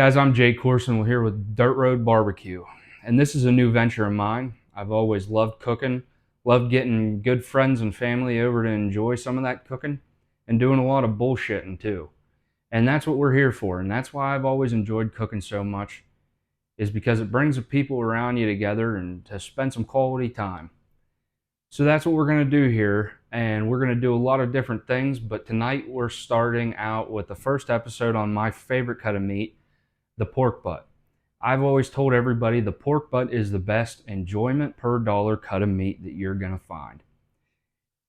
Guys, I'm Jay Corson here with Dirt Road Barbecue, and this is a new venture of mine. I've always loved cooking, loved getting good friends and family over to enjoy some of that cooking, and doing a lot of bullshitting too. And that's what we're here for, and that's why I've always enjoyed cooking so much, is because it brings the people around you together and to spend some quality time. So that's what we're going to do here, and we're going to do a lot of different things, but tonight we're starting out with the first episode on my favorite cut of meat, the pork butt. I've always told everybody the pork butt is the best enjoyment per dollar cut of meat that you're going to find.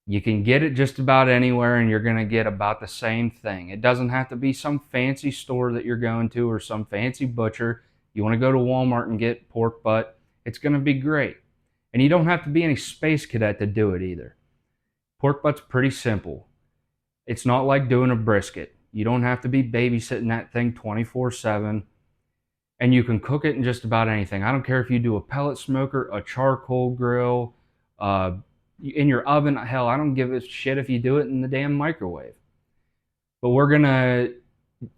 You can get it just about anywhere and you're going to get about the same thing. It doesn't have to be some fancy store that you're going to or some fancy butcher. You want to go to Walmart and get pork butt, it's going to be great. And you don't have to be any space cadet to do it either. Pork butt's pretty simple. It's not like doing a brisket. You don't have to be babysitting that thing 24/7. And you can cook it in just about anything. I don't care if you do a pellet smoker, a charcoal grill, in your oven. Hell, I don't give a shit if you do it in the damn microwave. But we're gonna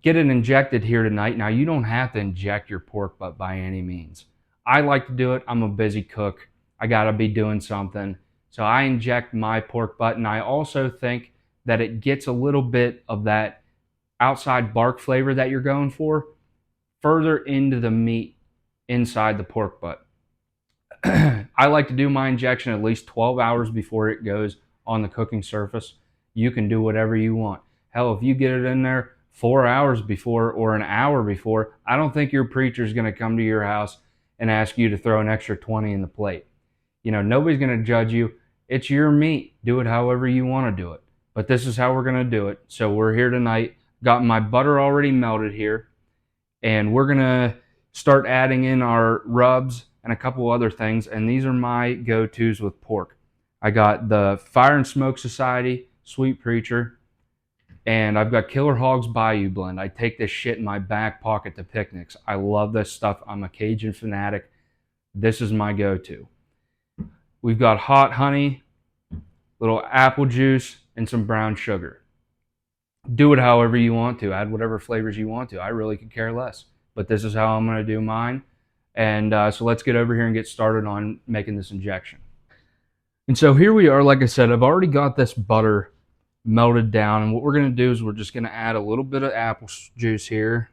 get it injected here tonight. Now, you don't have to inject your pork butt by any means. I like to do it. I'm a busy cook. I gotta be doing something. So I inject my pork butt, and I also think that it gets a little bit of that outside bark flavor that you're going for further into the meat inside the pork butt. I like to do my injection at least 12 hours before it goes on the cooking surface. You can do whatever you want. Hell, if you get it in there 4 hours before or an hour before, I don't think your preacher's going to come to your house and ask you to throw an extra 20 in the plate. You know, nobody's going to judge you. It's your meat. Do it however you want to do it. But this is how we're going to do it. So we're here tonight. Got my butter already melted here. And we're going to start adding in our rubs and a couple other things. And these are my go-tos with pork. I got the Fire and Smoke Society Sweet Preacher. And I've got Killer Hogs Bayou Blend. I take this shit in my back pocket to picnics. I love this stuff. I'm a Cajun fanatic. This is my go-to. We've got hot honey, little apple juice, and some brown sugar. Do it however you want to. Add whatever flavors you want to. I really could care less. But this is how I'm going to do mine. And so let's get over here and get started on making this injection. And so here we are. Like I said, I've already got this butter melted down. And what we're going to do is we're just going to add a little bit of apple juice here.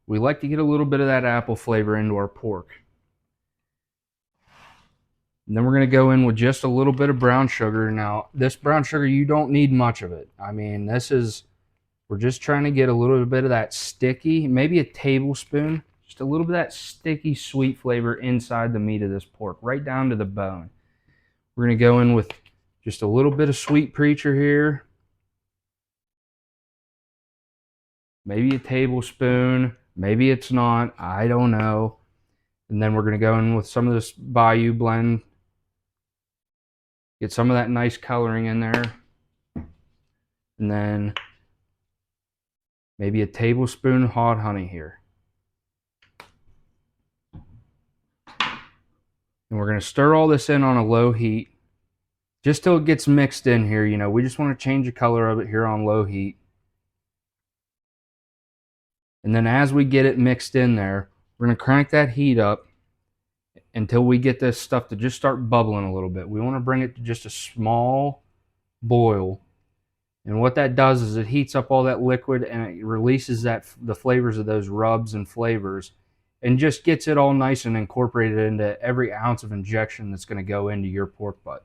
We like to get a little bit of that apple flavor into our pork. And then we're going to go in with just a little bit of brown sugar. Now, this brown sugar, you don't need much of it. I mean, we're just trying to get a little bit of that sticky, maybe a tablespoon, just a little bit of that sticky sweet flavor inside the meat of this pork, right down to the bone. We're going to go in with just a little bit of Sweet Preacher here. Maybe a tablespoon, maybe it's not, I don't know. And then we're going to go in with some of this Bayou Blend. Get some of that nice coloring in there. And then maybe a tablespoon of hot honey here. And we're going to stir all this in on a low heat just till it gets mixed in here. You know, we just want to change the color of it here on low heat. And then as we get it mixed in there, we're going to crank that heat up until we get this stuff to just start bubbling a little bit. We want to bring it to just a small boil. And what that does is it heats up all that liquid and it releases the flavors of those rubs and flavors and just gets it all nice and incorporated into every ounce of injection that's going to go into your pork butt.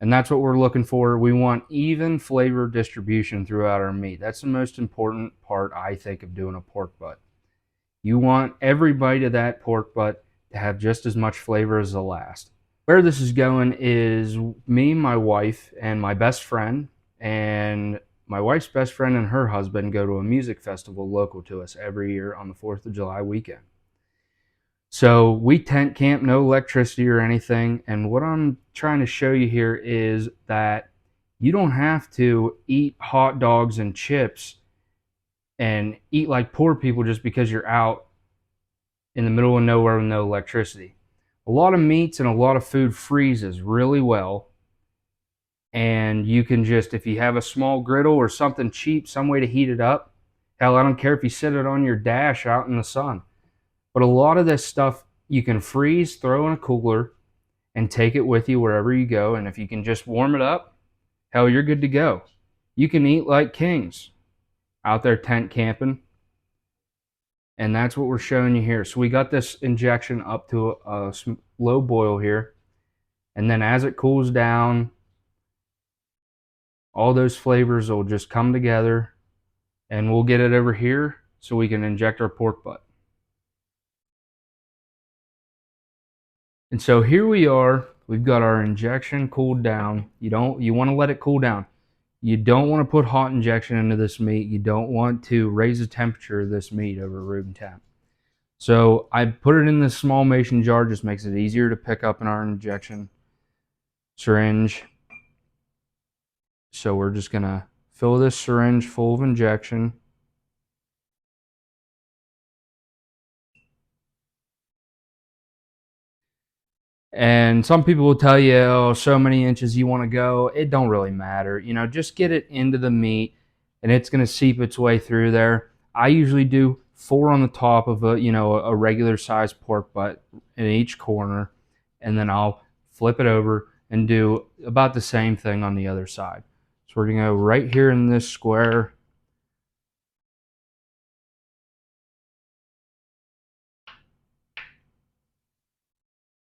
And that's what we're looking for. We want even flavor distribution throughout our meat. That's the most important part, I think, of doing a pork butt. You want every bite of that pork butt to have just as much flavor as the last. Where this is going is me, my wife, and my best friend, and my wife's best friend and her husband go to a music festival local to us every year on the 4th of July weekend. So we tent camp, no electricity or anything, and what I'm trying to show you here is that you don't have to eat hot dogs and chips and eat like poor people just because you're out in the middle of nowhere with no electricity. A lot of meats and a lot of food freezes really well. And you can just, if you have a small griddle or something cheap, some way to heat it up, Hell, I don't care if you sit it on your dash out in the sun. But a lot of this stuff you can freeze, throw in a cooler, and take it with you wherever you go. And if you can just warm it up, hell, you're good to go. You can eat like kings out there tent camping. And that's what we're showing you here. So we got this injection up to a low boil here. And then as it cools down, all those flavors will just come together, and we'll get it over here so we can inject our pork butt. And so here we are. We've got our injection cooled down. You want to let it cool down. You don't want to put hot injection into this meat. You don't want to raise the temperature of this meat over room temp. So I put it in this small mason jar, just makes it easier to pick up in our injection syringe. So we're just gonna fill this syringe full of injection. And some people will tell you, oh, so many inches you want to go. It don't really matter. Just get it into the meat and it's going to seep its way through there. I usually do 4 on the top of a regular sized pork butt in each corner. And then I'll flip it over and do about the same thing on the other side. So we're going to go right here in this square.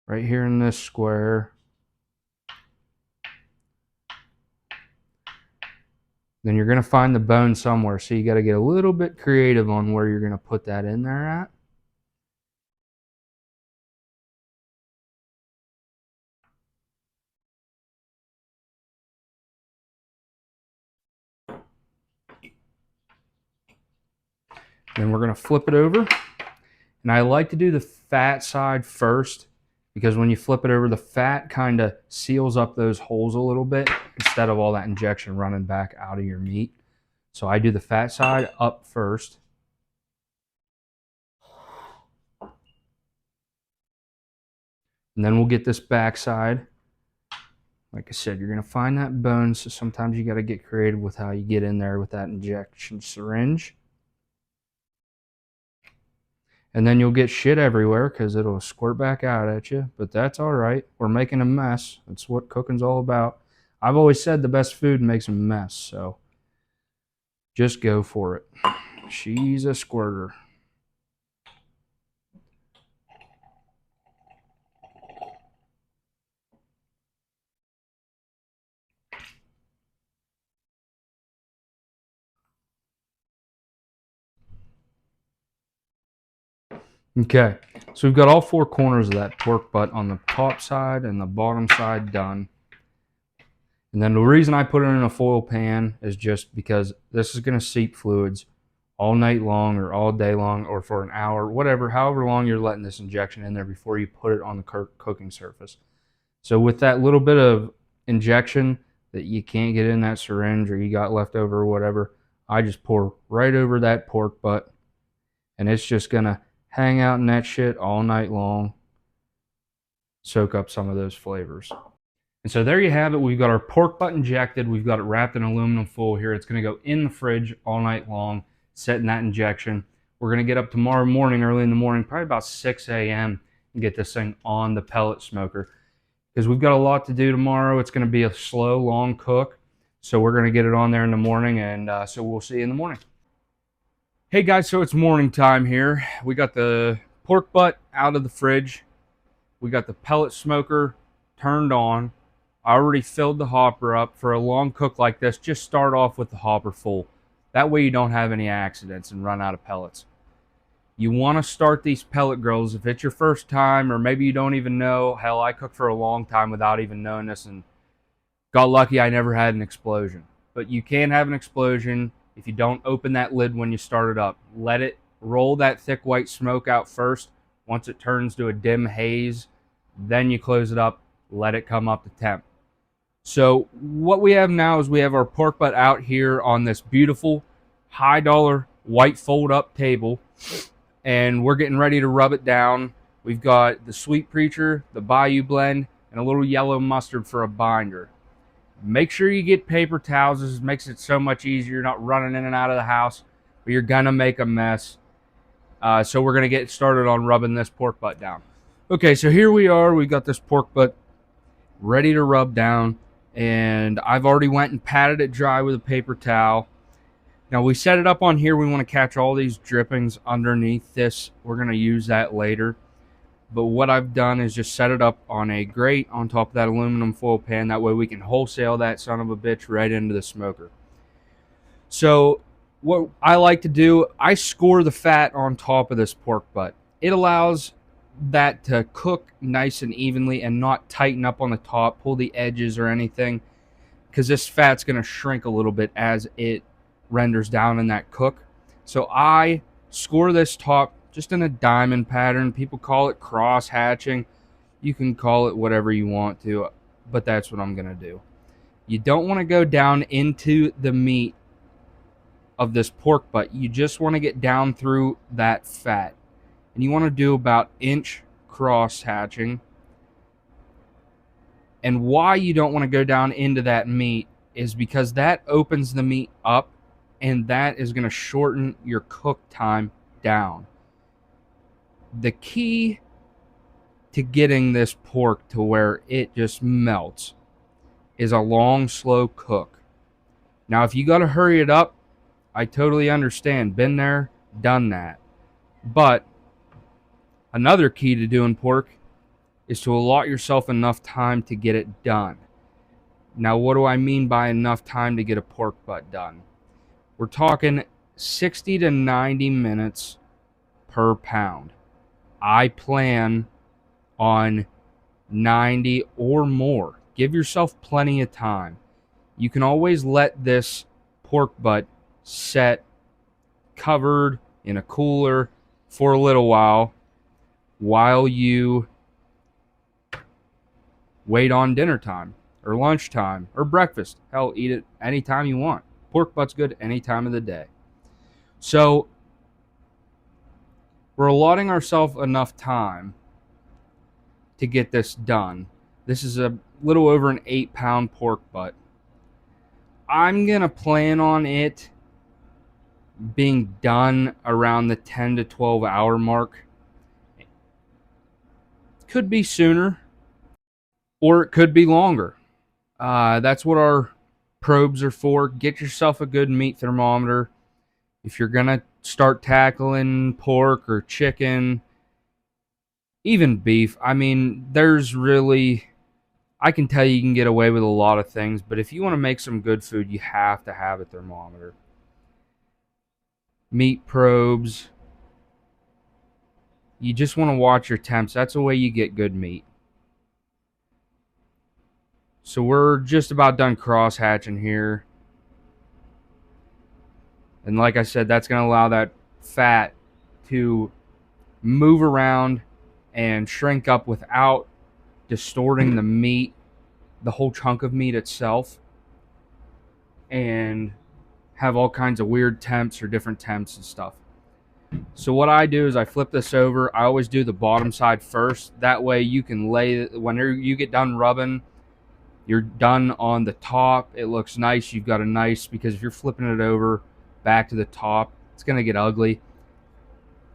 Right here in this square. Then you're going to find the bone somewhere. So you got to get a little bit creative on where you're going to put that in there at. Then we're going to flip it over. And I like to do the fat side first, because when you flip it over, the fat kind of seals up those holes a little bit instead of all that injection running back out of your meat. So I do the fat side up first. And then we'll get this back side. Like I said, you're going to find that bone, so sometimes you got to get creative with how you get in there with that injection syringe. And then you'll get shit everywhere because it'll squirt back out at you. But that's all right. We're making a mess. That's what cooking's all about. I've always said the best food makes a mess, so just go for it. She's a squirter. Okay, so we've got all 4 corners of that pork butt on the top side and the bottom side done. And then the reason I put it in a foil pan is just because this is going to seep fluids all night long or all day long or for an hour, whatever, however long you're letting this injection in there before you put it on the cooking surface. So with that little bit of injection that you can't get in that syringe or you got left over or whatever, I just pour right over that pork butt, and it's just going to hang out in that shit all night long, soak up some of those flavors. And so there you have it. We've got our pork butt injected. We've got it wrapped in aluminum foil here. It's going to go in the fridge all night long, setting that injection. We're going to get up tomorrow morning, early in the morning, probably about 6 a.m. and get this thing on the pellet smoker, because we've got a lot to do tomorrow. It's going to be a slow, long cook. So we're going to get it on there in the morning, and so we'll see you in the morning. Hey guys, so it's morning time here. We got the pork butt out of the fridge. We got the pellet smoker turned on. I already filled the hopper up. For a long cook like this, just start off with the hopper full. That way you don't have any accidents and run out of pellets. You want to start these pellet grills if it's your first time, or maybe you don't even know. Hell, I cooked for a long time without even knowing this and got lucky I never had an explosion. But you can have an explosion if you don't open that lid when you start it up. Let it roll that thick white smoke out first. Once it turns to a dim haze, then you close it up, let it come up to temp. So what we have now is we have our pork butt out here on this beautiful high dollar white fold up table, and we're getting ready to rub it down. We've got the Sweet Preacher, the Bayou blend, and a little yellow mustard for a binder. Make sure you get paper towels. This makes it so much easier. You're not running in and out of the house. but you're gonna make a mess. So we're gonna get started on rubbing this pork butt down. Okay, so here we are. We got this pork butt ready to rub down, and I've already went and patted it dry with a paper towel. Now we set it up on here. We want to catch all these drippings underneath this. We're gonna use that later. But what I've done is just set it up on a grate on top of that aluminum foil pan. That way we can wholesale that son of a bitch right into the smoker. So what I like to do, I score the fat on top of this pork butt. It allows that to cook nice and evenly and not tighten up on the top, pull the edges or anything, because this fat's going to shrink a little bit as it renders down in that cook. So I score this top just in a diamond pattern. People call it cross hatching. You can call it whatever you want to, but that's what I'm going to do. You don't want to go down into the meat of this pork butt. You just want to get down through that fat. And you want to do about inch cross hatching. And why you don't want to go down into that meat is because that opens the meat up, and that is going to shorten your cook time down. The key to getting this pork to where it just melts is a long, slow cook. Now, if you got to hurry it up, I totally understand. Been there, done that. But another key to doing pork is to allot yourself enough time to get it done. Now, what do I mean by enough time to get a pork butt done? We're talking 60 to 90 minutes per pound. I plan on 90 or more. Give yourself plenty of time. You can always let this pork butt set covered in a cooler for a little while you wait on dinner time or lunchtime or breakfast. Hell, eat it anytime you want. Pork butt's good any time of the day. So we're allotting ourselves enough time to get this done. This is a little over an 8-pound pork butt. I'm going to plan on it being done around the 10 to 12 hour mark. Could be sooner, or it could be longer. That's what our probes are for. Get yourself a good meat thermometer. If you're going to start tackling pork or chicken, even beef, I mean, I can tell you can get away with a lot of things, but if you want to make some good food, you have to have a thermometer. Meat probes. You just want to watch your temps. That's the way you get good meat. So we're just about done cross hatching here. And like I said, that's going to allow that fat to move around and shrink up without distorting the meat, the whole chunk of meat itself, and have all kinds of weird temps or different temps and stuff. So what I do is I flip this over. I always do the bottom side first. That way you can lay, whenever you get done rubbing, you're done on the top. It looks nice. You've got a nice, because if you're flipping it over back to the top, it's going to get ugly.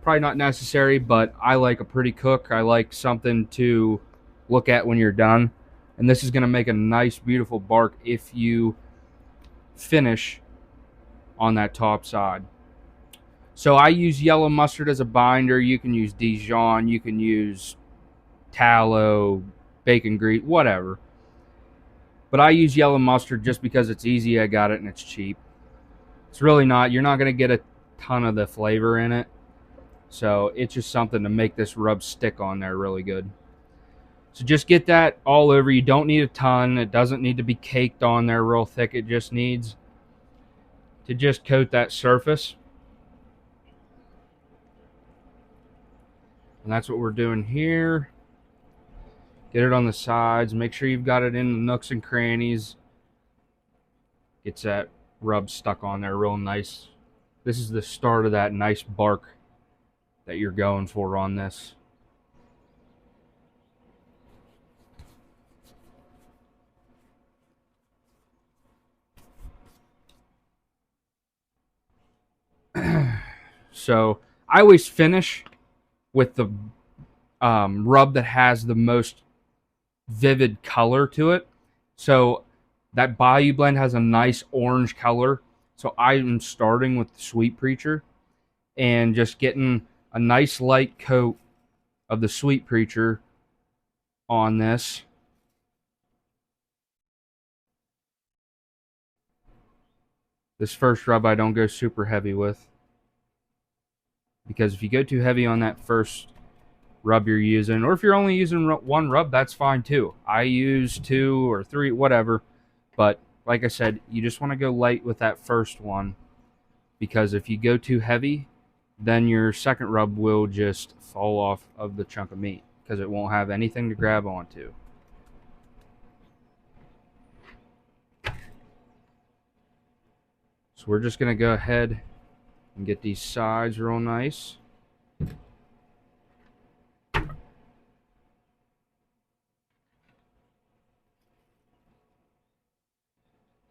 Probably not necessary, but I like a pretty cook. I like something to look at when you're done. And this is going to make a nice, beautiful bark if you finish on that top side. So I use yellow mustard as a binder. You can use Dijon. You can use tallow, bacon grease, whatever. But I use yellow mustard just because it's easy. I got it and it's cheap. It's really not. You're not going to get a ton of the flavor in it. So it's just something to make this rub stick on there really good. So just get that all over. You don't need a ton. It doesn't need to be caked on there real thick. It just needs to just coat that surface. And that's what we're doing here. Get it on the sides. Make sure you've got it in the nooks and crannies. Gets that rub stuck on there real nice. This is the start of that nice bark that you're going for on this. So I always finish with the rub that has the most vivid color to it. So that Bayou blend has a nice orange color. So I am starting with the Sweet Preacher and just getting a nice light coat of the Sweet Preacher on this. This first rub I don't go super heavy with, because if you go too heavy on that first rub you're using, or if you're only using one rub, that's fine too. I use 2 or 3, whatever. But like I said, you just want to go light with that first one, because if you go too heavy, then your second rub will just fall off of the chunk of meat because it won't have anything to grab onto. So we're just going to go ahead and get these sides real nice.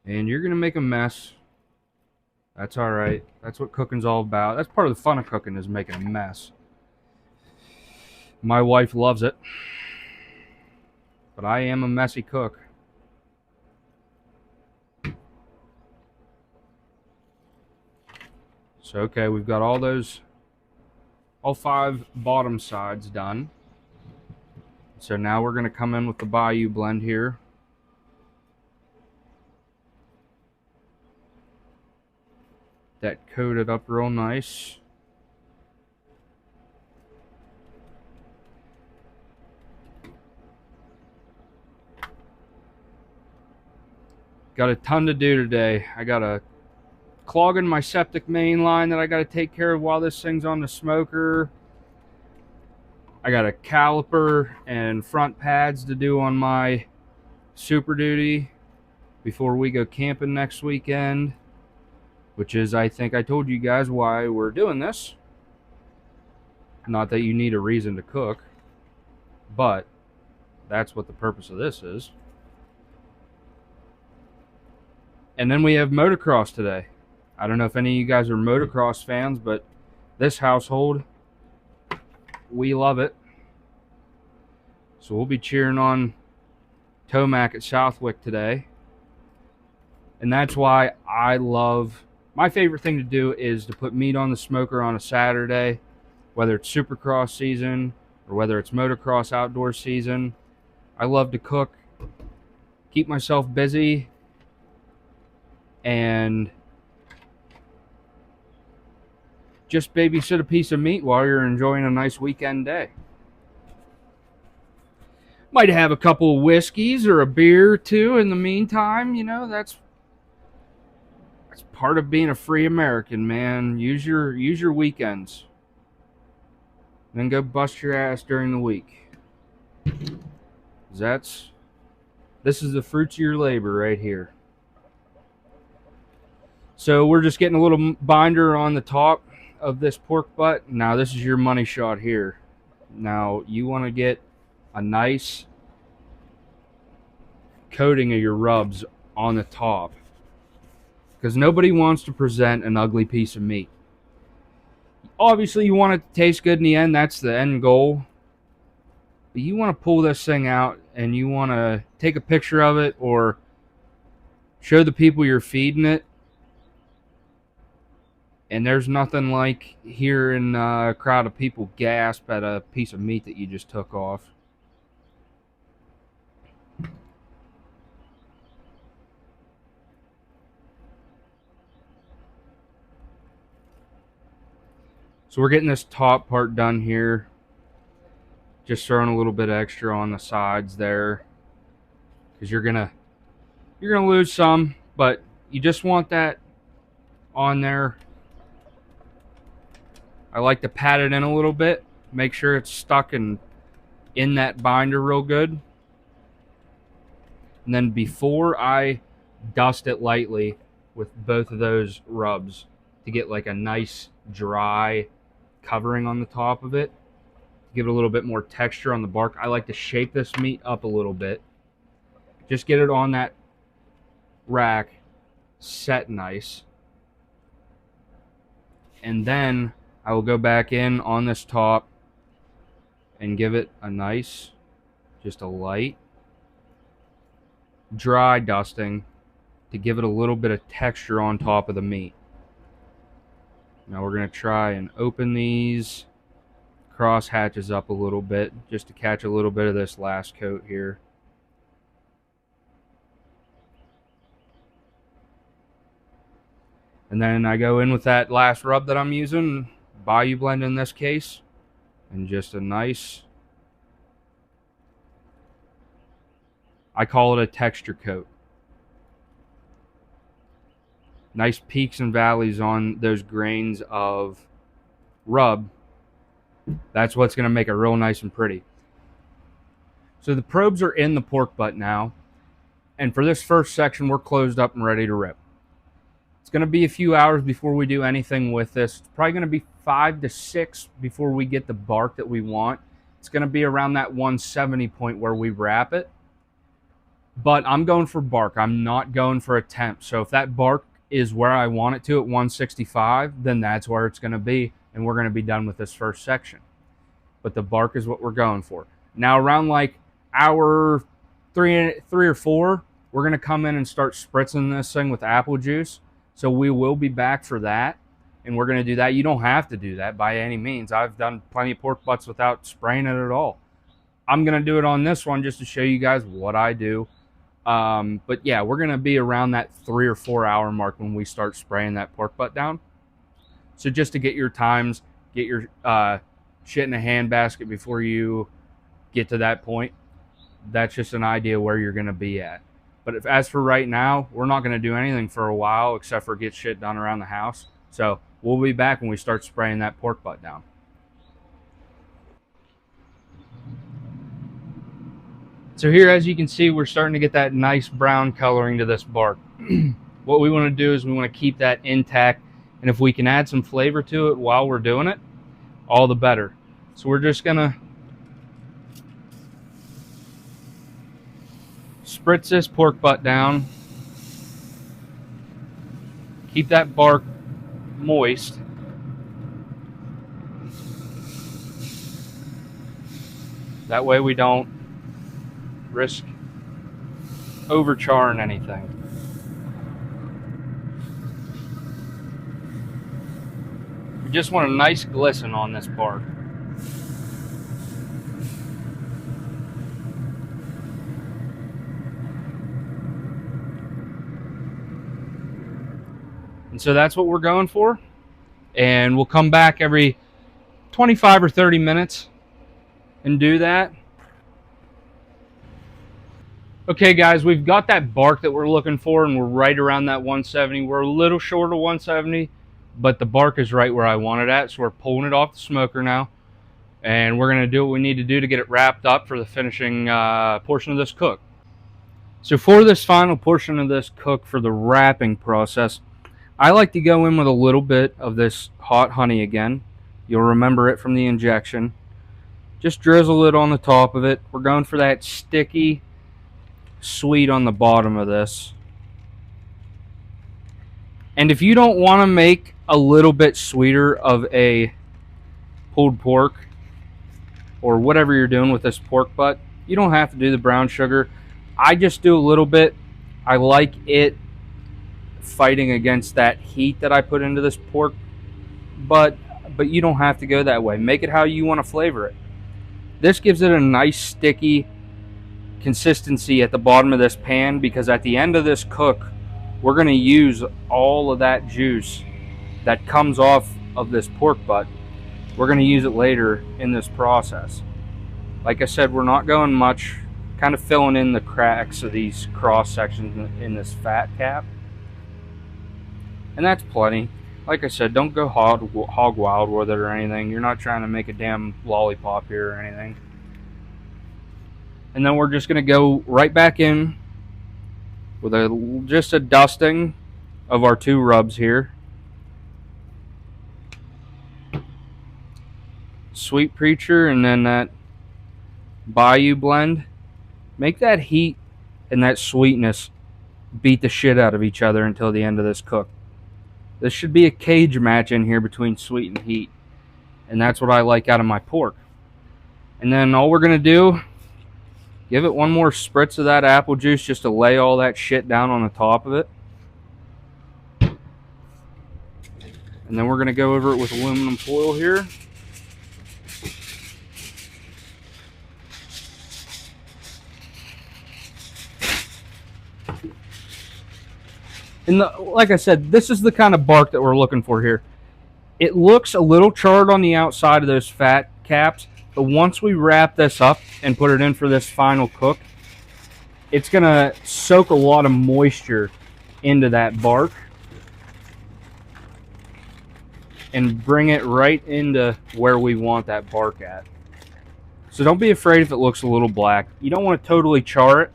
And you're going to make a mess. That's all right. That's what cooking's all about. That's part of the fun of cooking, is making a mess. My wife loves it. But I am a messy cook. So, okay, we've got all 5 bottom sides done. So now we're going to come in with the Bayou blend here. That coated up real nice. Got a ton to do today. I got a clog in my septic main line that I got to take care of while this thing's on the smoker. I got a caliper and front pads to do on my Super Duty before we go camping next weekend, which is, I think I told you guys why we're doing this. Not that you need a reason to cook, but that's what the purpose of this is. And then we have motocross today. I don't know if any of you guys are motocross fans, but this household, we love it. So we'll be cheering on Tomac at Southwick today. And that's why my favorite thing to do is to put meat on the smoker on a Saturday, whether it's Supercross season or whether it's motocross outdoor season. I love to cook, keep myself busy, and just babysit a piece of meat while you're enjoying a nice weekend day. Might have a couple of whiskeys or a beer or two in the meantime. You know, that's part of being a free American, man. Use your weekends. Then go bust your ass during the week. This is the fruits of your labor right here. So we're just getting a little binder on the top of this pork butt. Now this is your money shot here. Now you want to get a nice coating of your rubs on the top, because nobody wants to present an ugly piece of meat. Obviously you want it to taste good in the end. That's the end goal. But you want to pull this thing out and you want to take a picture of it or show the people you're feeding it. And there's nothing like hearing a crowd of people gasp at a piece of meat that you just took off. So we're getting this top part done here. Just throwing a little bit extra on the sides there, because you're gonna lose some, but you just want that on there. I like to pat it in a little bit, make sure it's stuck in that binder real good. And then before I dust it lightly with both of those rubs to get like a nice dry covering on the top of it, give it a little bit more texture on the bark, I like to shape this meat up a little bit. Just get it on that rack set nice. And then I will go back in on this top and give it a nice, just a light, dry dusting to give it a little bit of texture on top of the meat. Now we're going to try and open these cross hatches up a little bit just to catch a little bit of this last coat here. And then I go in with that last rub that I'm using, Bayou Blend in this case, and just a nice, I call it a texture coat. Nice peaks and valleys on those grains of rub. That's what's going to make it real nice and pretty. So the probes are in the pork butt now, and for this first section, we're closed up and ready to rip. It's going to be a few hours before we do anything with this. It's probably going to be 5 to 6 before we get the bark that we want. It's going to be around that 170 point where we wrap it. But I'm going for bark. I'm not going for a temp. So if that bark is where I want it to at 165, then that's where it's going to be, and we're going to be done with this first section. But the bark is what we're going for. Now around like hour three or 4, we're going to come in and start spritzing this thing with apple juice. So we will be back for that, and we're going to do that. You don't have to do that by any means. I've done plenty of pork butts without spraying it at all. I'm going to do it on this one just to show you guys what I do. But yeah, we're going to be around that 3 or 4 hour mark when we start spraying that pork butt down. So just to get your times, get your shit in a handbasket before you get to that point. That's just an idea where you're going to be at. But as for right now, we're not going to do anything for a while except for get shit done around the house. So we'll be back when we start spraying that pork butt down. So here, as you can see, we're starting to get that nice brown coloring to this bark. What we want to do is we want to keep that intact. And if we can add some flavor to it while we're doing it, all the better. So we're just going to spritz this pork butt down. Keep that bark moist. That way we don't risk overcharring anything. We just want a nice glisten on this bark. And so that's what we're going for. And we'll come back every 25 or 30 minutes and do that. Okay, guys, we've got that bark that we're looking for, and we're right around that 170. We're a little short of 170, but the bark is right where I want it at. So we're pulling it off the smoker now, and we're going to do what we need to do to get it wrapped up for the finishing portion of this cook. So for this final portion of this cook, for the wrapping process, I like to go in with a little bit of this hot honey again. You'll remember it from the injection. Just drizzle it on the top of it. We're going for that sticky sweet on the bottom of this. And if you don't want to make a little bit sweeter of a pulled pork or whatever you're doing with this pork butt, you don't have to do the brown sugar. I just do a little bit. I like it fighting against that heat that I put into this pork, but you don't have to go that way. Make it how you want to flavor it. This gives it a nice sticky consistency at the bottom of this pan, because at the end of this cook, we're going to use all of that juice that comes off of this pork butt. We're going to use it later in this process. Like I said, we're not going much, kind of filling in the cracks of these cross sections in this fat cap. And that's plenty. Like I said, don't go hog wild with it or anything. You're not trying to make a damn lollipop here or anything. And then we're just going to go right back in with just a dusting of our 2 rubs here. Sweet Preacher and then that Bayou Blend. Make that heat and that sweetness beat the shit out of each other until the end of this cook. This should be a cage match in here between sweet and heat. And that's what I like out of my pork. And then all we're going to do, give it one more spritz of that apple juice just to lay all that shit down on the top of it. And then we're going to go over it with aluminum foil here. And like I said, this is the kind of bark that we're looking for here. It looks a little charred on the outside of those fat caps, but once we wrap this up and put it in for this final cook, it's going to soak a lot of moisture into that bark and bring it right into where we want that bark at. So don't be afraid if it looks a little black. You don't want to totally char it,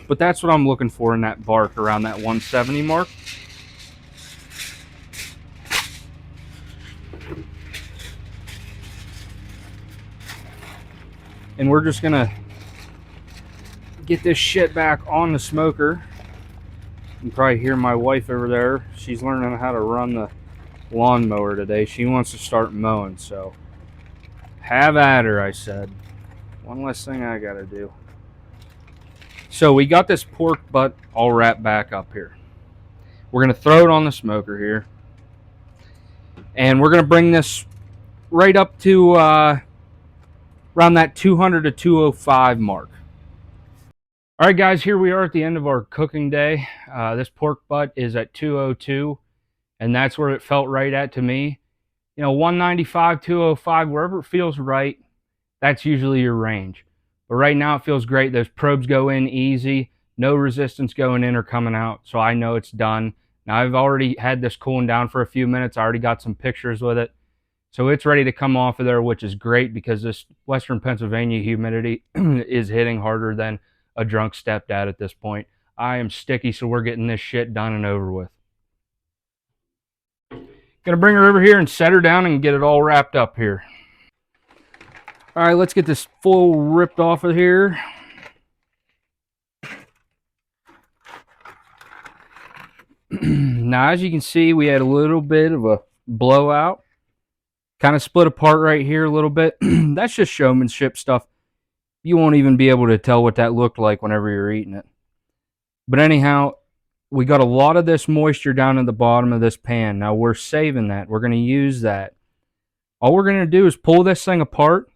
but that's what I'm looking for in that bark, around that 170 mark. And we're just gonna get this shit back on the smoker. You can probably hear my wife over there. She's learning how to run the lawnmower today. She wants to start mowing, so have at her, I said. One less thing I gotta do. So we got this pork butt all wrapped back up here. We're gonna throw it on the smoker here, and we're gonna bring this right up to around that 200 to 205 mark. All right, guys, here we are at the end of our cooking day. This pork butt is at 202, and that's where it felt right at to me. You know, 195, 205, wherever it feels right, that's usually your range. But right now it feels great. Those probes go in easy, no resistance going in or coming out, so I know it's done. Now, I've already had this cooling down for a few minutes. I already got some pictures with it. So it's ready to come off of there, which is great because this Western Pennsylvania humidity is hitting harder than a drunk stepdad at this point. I am sticky, so we're getting this shit done and over with. Gonna bring her over here and set her down and get it all wrapped up here. All right, let's get this foil ripped off of here. Now, as you can see, we had a little bit of a blowout. Kind of split apart right here a little bit. That's just showmanship stuff. You won't even be able to tell what that looked like whenever you're eating it. But anyhow, we got a lot of this moisture down at the bottom of this pan. Now we're saving that. We're going to use that. All we're going to do is pull this thing apart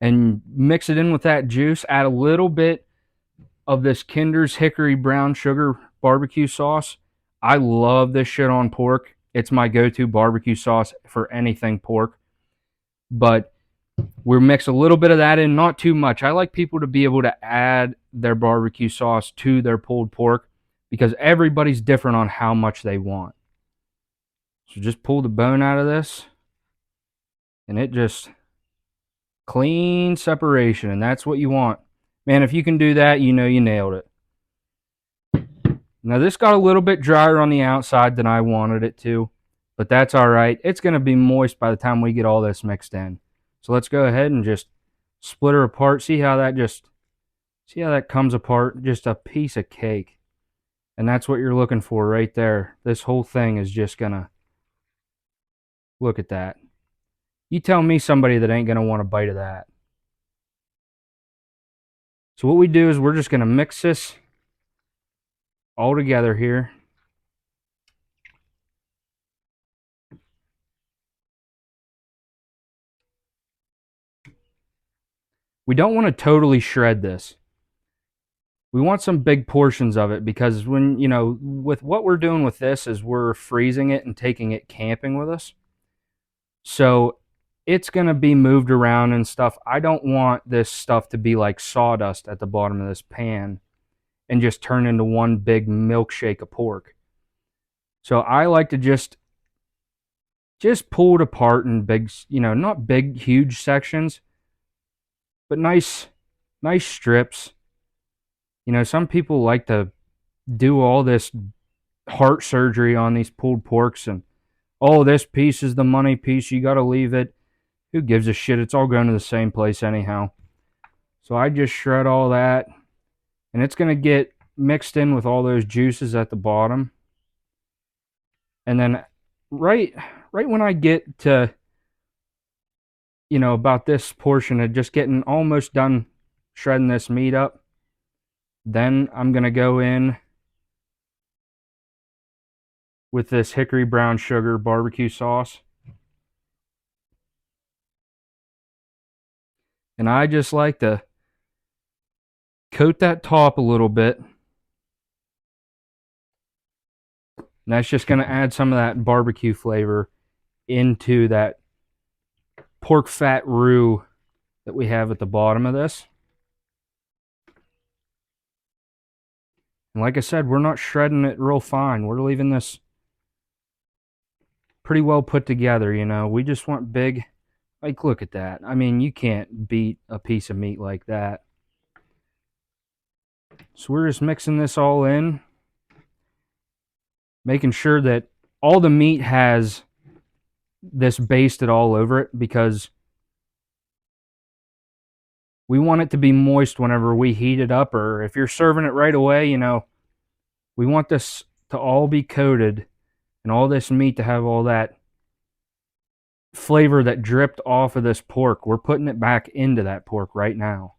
and mix it in with that juice. Add a little bit of this Kinder's Hickory Brown Sugar barbecue sauce. I love this shit on pork. It's my go-to barbecue sauce for anything pork. But we'll mix a little bit of that in, not too much. I like people to be able to add their barbecue sauce to their pulled pork because everybody's different on how much they want. So just pull the bone out of this, and it just clean separation, and that's what you want. Man, if you can do that, you know you nailed it. Now this got a little bit drier on the outside than I wanted it to, but that's all right. It's going to be moist by the time we get all this mixed in. So let's go ahead and just split her apart. See how that comes apart? Just a piece of cake. And that's what you're looking for right there. This whole thing is just going to, look at that. You tell me somebody that ain't going to want a bite of that. So what we do is we're just going to mix this all together here. We don't want to totally shred this. We want some big portions of it because when, you know, with what we're doing with this is we're freezing it and taking it camping with us. So it's going to be moved around and stuff. I don't want this stuff to be like sawdust at the bottom of this pan and just turn into one big milkshake of pork. So I like to just pull it apart in big, you know, not big, huge sections, but nice strips. You know, some people like to do all this heart surgery on these pulled porks and, oh, this piece is the money piece, you got to leave it. Who gives a shit? It's all going to the same place anyhow. So I just shred all that, and it's going to get mixed in with all those juices at the bottom. And then right when I get to about this portion of just getting almost done shredding this meat up. Then I'm going to go in with this hickory brown sugar barbecue sauce. And I just like to coat that top a little bit. And that's just going to add some of that barbecue flavor into that pork fat roux that we have at the bottom of this. And like I said, we're not shredding it real fine. We're leaving this pretty well put together, We just want big, like, look at that. I mean, you can't beat a piece of meat like that. So we're just mixing this all in, making sure that all the meat has this basted all over it, because we want it to be moist whenever we heat it up, or if you're serving it right away, we want this to all be coated and all this meat to have all that flavor that dripped off of this pork. We're putting it back into that pork right now.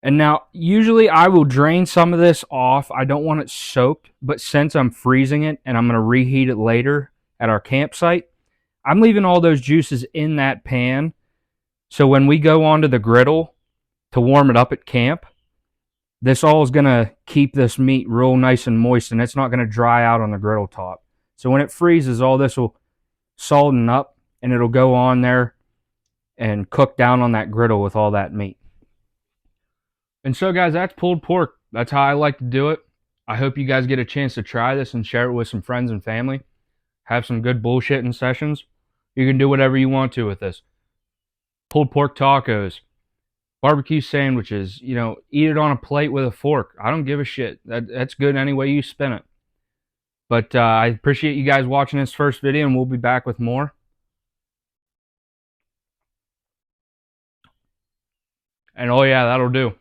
And now, usually I will drain some of this off. I don't want it soaked, but since I'm freezing it and I'm going to reheat it later at our campsite, I'm leaving all those juices in that pan. So when we go onto the griddle to warm it up at camp, this all is going to keep this meat real nice and moist, and it's not going to dry out on the griddle top. So when it freezes, all this will soften up, and it'll go on there and cook down on that griddle with all that meat. And so, guys, that's pulled pork. That's how I like to do it. I hope you guys get a chance to try this and share it with some friends and family. Have some good bullshitting sessions. You can do whatever you want to with this. Pulled pork tacos, barbecue sandwiches, eat it on a plate with a fork. I don't give a shit. That's good any way you spin it. But I appreciate you guys watching this first video, and we'll be back with more. And oh yeah, that'll do.